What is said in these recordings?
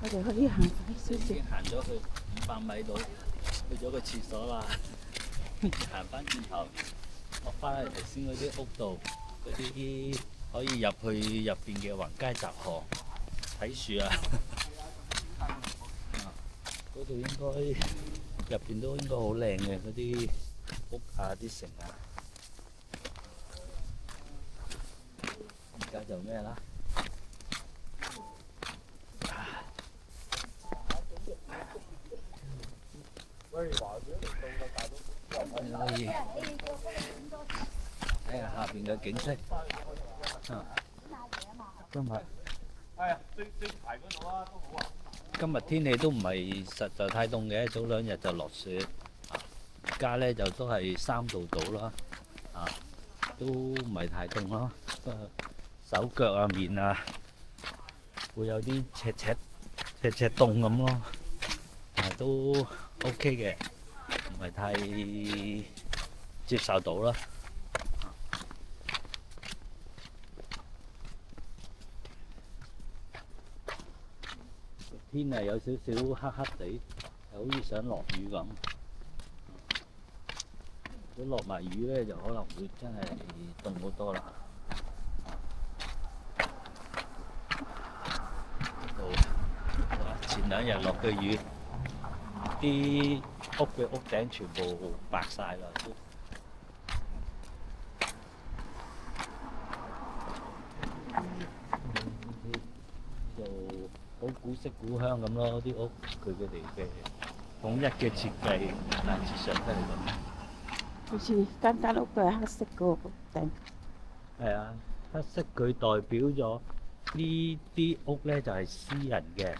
我哋可以行快少少。已經行咗去500米度，去咗個廁所啦。行翻轉頭，落翻去頭先嗰啲屋度，嗰啲可以入去入邊嘅橫街雜巷睇樹啊。嗰度應該入邊都應該好靚嘅，嗰啲屋啊、啲城啊。而家就咩啦？你可以睇下下邊嘅景色。今日天氣都唔係實在太凍嘅，早2日就落雪。而家咧就都係3度到啦，都唔係太凍咯。手腳啊、面啊會有啲赤凍咁咯，但係都 OK 嘅，唔係太接受到啦。天係有少少黑黑地，好似想落雨咁。如果落埋雨咧，就可能會真係凍好多啦。前2日落嘅雨，啲屋嘅屋頂全部白晒啦。就好古色古香咁咯，啲屋佢哋嘅統一嘅設計大致上都係咁。好似間屋都係黑色個頂。係啊，黑色佢代表咗呢啲屋咧就係私人嘅，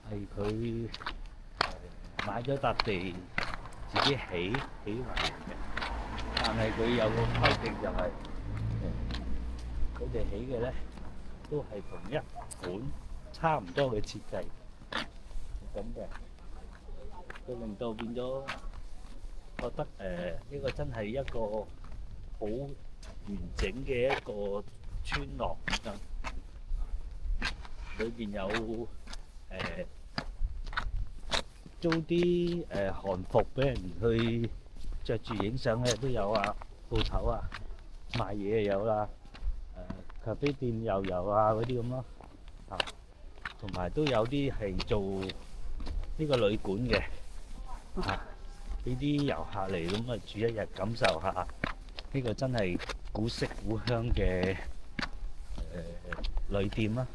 係佢買咗笪地自己起埋嘅，但係佢有個規定就係佢哋起嘅咧都係同一款差唔多嘅設計咁嘅，佢令到變咗覺得呢個真係一個好完整嘅一個村落咁，裏邊有租啲韓服俾人去着住影相嘅都有啊，鋪頭啊賣嘢又有啦，咖啡店又有啊嗰啲咁咯，同埋都有啲係做呢個旅館嘅，俾啲遊客嚟咁啊住1日，感受下呢個真係古色古香嘅旅店啦。